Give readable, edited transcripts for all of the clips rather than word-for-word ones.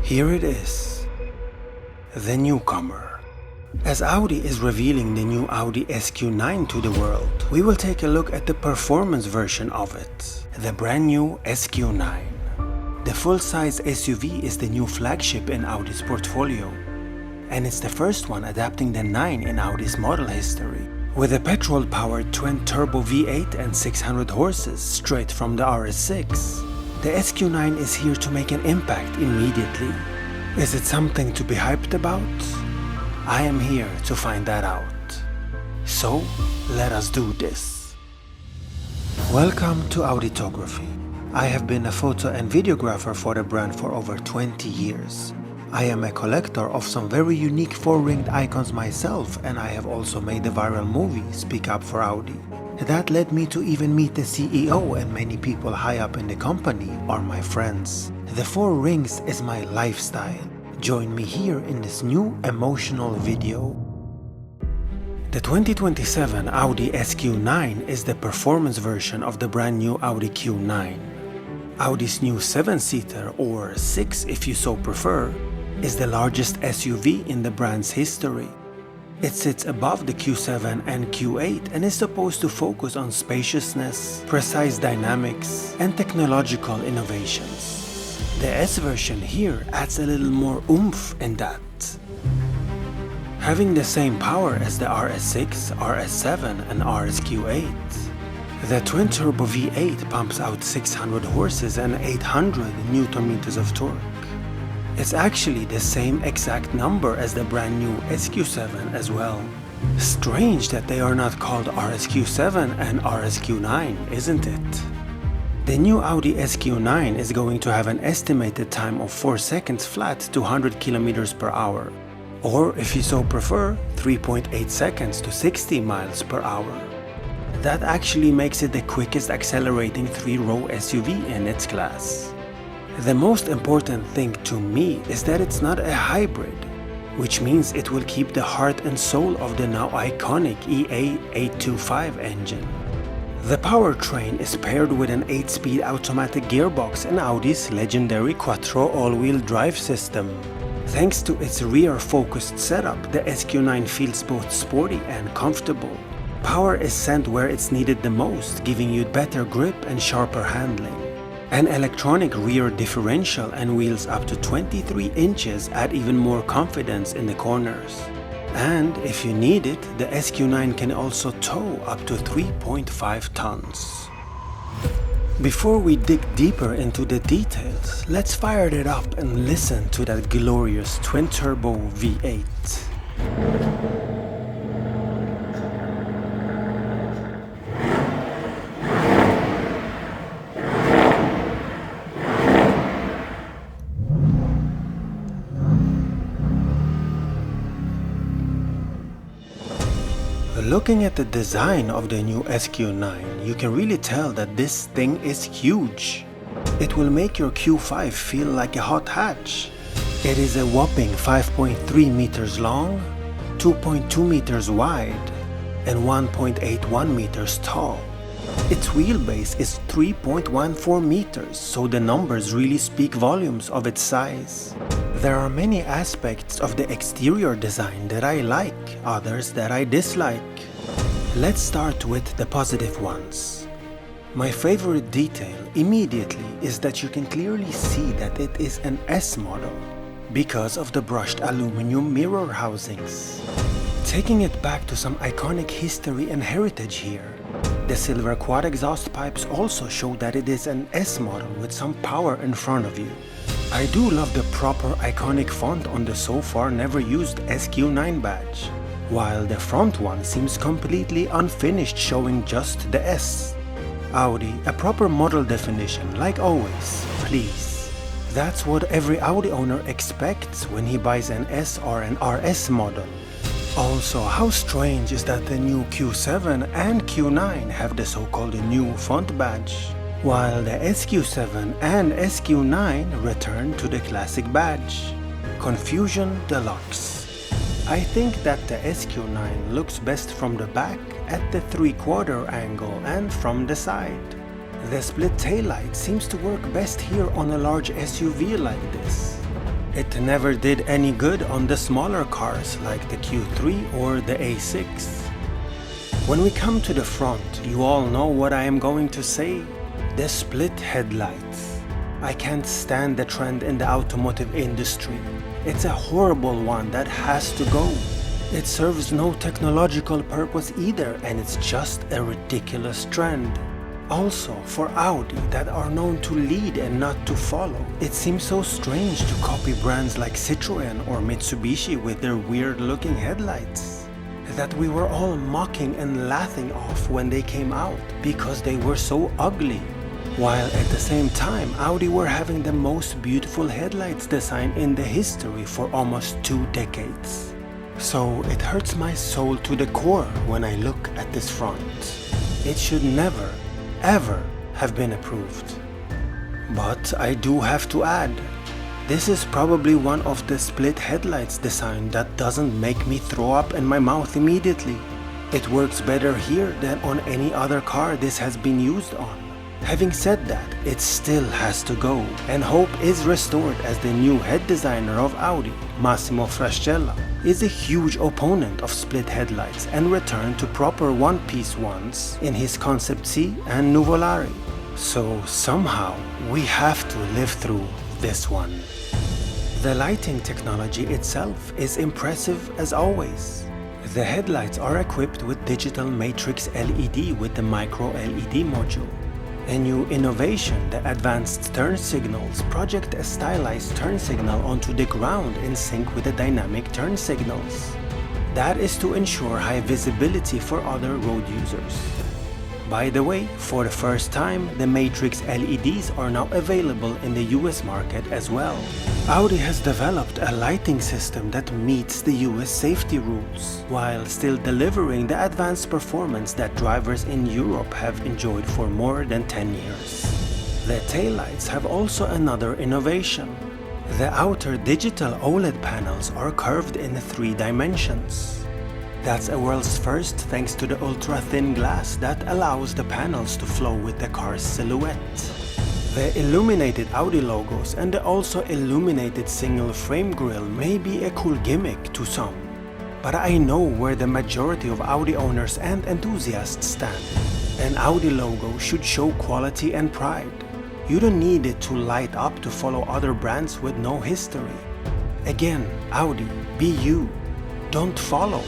Here it is, the newcomer. As Audi is revealing the new Audi SQ9 to the world, we will take a look at the performance version of it, the brand new SQ9. The full-size SUV is the new flagship in Audi's portfolio, and it's the first one adapting the 9 in Audi's model history. With a petrol-powered twin-turbo V8 and 600 horses straight from the RS6, the SQ9 is here to make an impact immediately. Is it something to be hyped about? I am here to find that out. So, let us do this. Welcome to Auditography. I have been a photo and videographer for the brand for over 20 years. I am a collector of some very unique four-ringed icons myself, and I have also made the viral movie Speak Up for Audi. That led me to even meet the CEO, and many people high up in the company are my friends. The four rings is my lifestyle. Join me here in this new emotional video. The 2027 Audi SQ9 is the performance version of the brand new Audi Q9. Audi's new 7-seater, or 6 if you so prefer, is the largest SUV in the brand's history. It sits above the Q7 and Q8 and is supposed to focus on spaciousness, precise dynamics, and technological innovations. The S version here adds a little more oomph in that. Having the same power as the RS6, RS7 and RSQ8, the twin-turbo V8 pumps out 600 horses and 800 Nm of torque. It's actually the same exact number as the brand new SQ7 as well. Strange that they are not called RSQ7 and RSQ9, isn't it? The new Audi SQ9 is going to have an estimated time of 4 seconds flat to 100 km per hour. Or if you so prefer, 3.8 seconds to 60 miles per hour. That actually makes it the quickest accelerating 3-row SUV in its class. The most important thing to me is that it's not a hybrid, which means it will keep the heart and soul of the now iconic EA825 engine. The powertrain is paired with an 8-speed automatic gearbox and Audi's legendary quattro all-wheel drive system. Thanks to its rear-focused setup, the SQ9 feels both sporty and comfortable. Power is sent where it's needed the most, giving you better grip and sharper handling. An electronic rear differential and wheels up to 23 inches add even more confidence in the corners. And if you need it, the SQ9 can also tow up to 3.5 tons. Before we dig deeper into the details, let's fire it up and listen to that glorious twin-turbo V8. Looking at the design of the new SQ9, you can really tell that this thing is huge. It will make your Q5 feel like a hot hatch. It is a whopping 5.3 meters long, 2.2 meters wide, and 1.81 meters tall. Its wheelbase is 3.14 meters, so the numbers really speak volumes of its size. There are many aspects of the exterior design that I like, others that I dislike. Let's start with the positive ones. My favorite detail immediately is that you can clearly see that it is an S model because of the brushed aluminum mirror housings. Taking it back to some iconic history and heritage here, the silver quad exhaust pipes also show that it is an S model with some power in front of you. I do love the proper iconic font on the so far never used SQ9 badge, while the front one seems completely unfinished, showing just the S. Audi, a proper model definition like always, please. That's what every Audi owner expects when he buys an S or an RS model. Also, how strange is that the new Q7 and Q9 have the so-called new font badge, while the SQ7 and SQ9 return to the classic badge. Confusion deluxe. I think that the SQ9 looks best from the back at the 3/4 angle and from the side. The split taillight seems to work best here on a large SUV like this. It never did any good on the smaller cars like the Q3 or the A6. When we come to the front, you all know what I am going to say. The split headlights. I can't stand the trend in the automotive industry. It's a horrible one that has to go. It serves no technological purpose either, and it's just a ridiculous trend. Also, for Audi that are known to lead and not to follow, it seems so strange to copy brands like Citroën or Mitsubishi with their weird looking headlights that we were all mocking and laughing off when they came out because they were so ugly. While at the same time, Audi were having the most beautiful headlights design in the history for almost 2 decades. So it hurts my soul to the core when I look at this front. It should never, ever have been approved. But I do have to add, this is probably one of the split headlights design that doesn't make me throw up in my mouth immediately. It works better here than on any other car this has been used on. Having said that, it still has to go, and hope is restored as the new head designer of Audi, Massimo Frascella, is a huge opponent of split headlights and returned to proper one-piece ones in his Concept C and Nuvolari. So somehow we have to live through this one. The lighting technology itself is impressive as always. The headlights are equipped with digital matrix LED with the micro LED module. A new innovation, the advanced turn signals, project a stylized turn signal onto the ground in sync with the dynamic turn signals. That is to ensure high visibility for other road users. By the way, for the first time, the Matrix LEDs are now available in the US market as well. Audi has developed a lighting system that meets the US safety rules, while still delivering the advanced performance that drivers in Europe have enjoyed for more than 10 years. The taillights have also another innovation. The outer digital OLED panels are curved in 3 dimensions. That's a world's first thanks to the ultra-thin glass that allows the panels to flow with the car's silhouette. The illuminated Audi logos and the also illuminated single frame grille may be a cool gimmick to some, but I know where the majority of Audi owners and enthusiasts stand. An Audi logo should show quality and pride. You don't need it to light up to follow other brands with no history. Again, Audi, be you. Don't follow.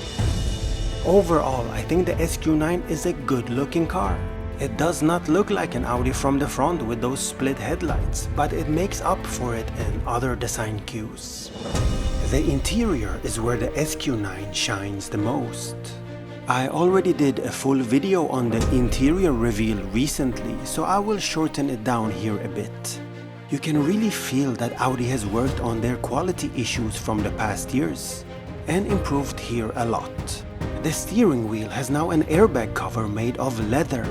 Overall, I think the SQ9 is a good-looking car. It does not look like an Audi from the front with those split headlights, but it makes up for it in other design cues. The interior is where the SQ9 shines the most. I already did a full video on the interior reveal recently, so I will shorten it down here a bit. You can really feel that Audi has worked on their quality issues from the past years and improved here a lot. The steering wheel has now an airbag cover made of leather.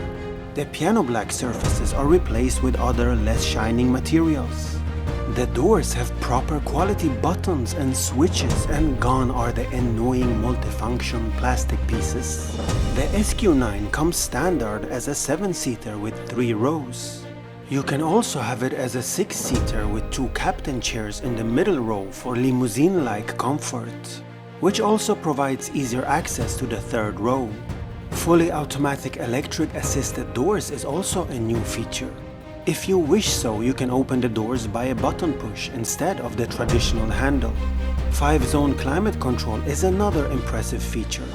The piano black surfaces are replaced with other less shining materials. The doors have proper quality buttons and switches, and gone are the annoying multifunction plastic pieces. The SQ9 comes standard as a 7-seater with 3 rows. You can also have it as a 6-seater with 2 captain chairs in the middle row for limousine-like comfort, which also provides easier access to the 3rd row. Fully automatic electric assisted doors is also a new feature. If you wish so, you can open the doors by a button push instead of the traditional handle. 5-zone climate control is another impressive feature.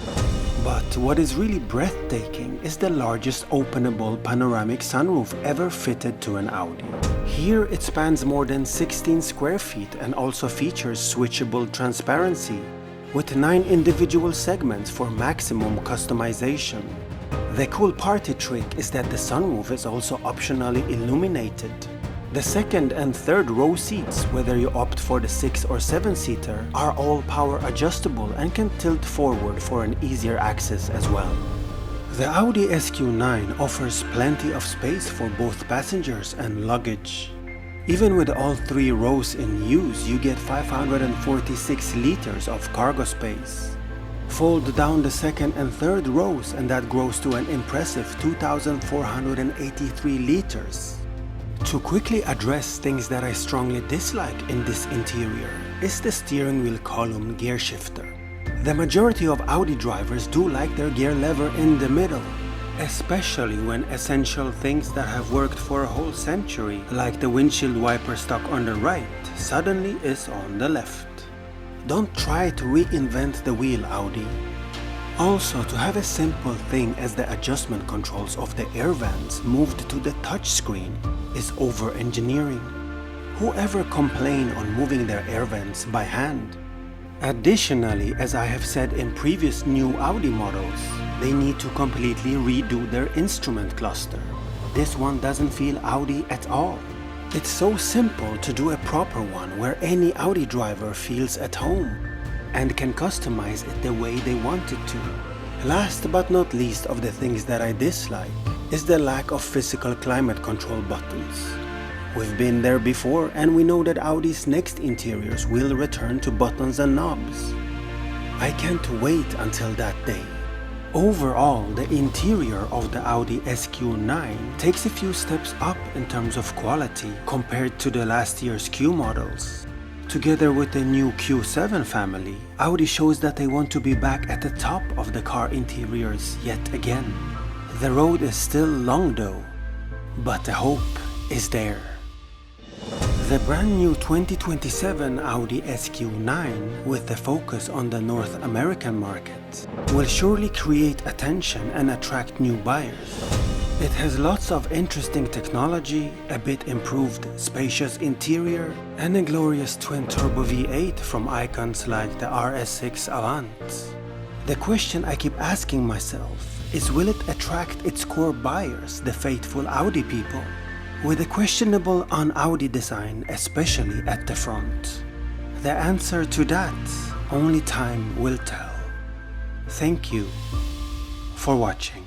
But what is really breathtaking is the largest openable panoramic sunroof ever fitted to an Audi. Here it spans more than 16 square feet and also features switchable transparency, with 9 individual segments for maximum customization. The cool party trick is that the sunroof is also optionally illuminated. The 2nd and 3rd row seats, whether you opt for the 6 or 7-seater, are all power adjustable and can tilt forward for an easier access as well. The Audi SQ9 offers plenty of space for both passengers and luggage. Even with all 3 rows in use, you get 546 liters of cargo space. Fold down the 2nd and 3rd rows and that grows to an impressive 2,483 liters. To quickly address things that I strongly dislike in this interior is the steering wheel column gear shifter. The majority of Audi drivers do like their gear lever in the middle, especially when essential things that have worked for a whole century, like the windshield wiper stuck on the right, suddenly is on the left. Don't try to reinvent the wheel, Audi. Also, to have a simple thing as the adjustment controls of the air vents moved to the touchscreen is over-engineering. Whoever complained on moving their air vents by hand? Additionally, as I have said in previous new Audi models, they need to completely redo their instrument cluster. This one doesn't feel Audi at all. It's so simple to do a proper one where any Audi driver feels at home and can customize it the way they want it to. Last but not least of the things that I dislike is the lack of physical climate control buttons. We've been there before and we know that Audi's next interiors will return to buttons and knobs. I can't wait until that day. Overall, the interior of the Audi SQ9 takes a few steps up in terms of quality compared to the last year's Q models. Together with the new Q7 family, Audi shows that they want to be back at the top of the car interiors yet again. The road is still long though, but the hope is there. The brand new 2027 Audi SQ9, with the focus on the North American market, will surely create attention and attract new buyers. It has lots of interesting technology, a bit improved spacious interior, and a glorious twin-turbo V8 from icons like the RS6 Avant. The question I keep asking myself is, will it attract its core buyers, the faithful Audi people? With a questionable un-Audi design, especially at the front. The answer to that, only time will tell. Thank you for watching.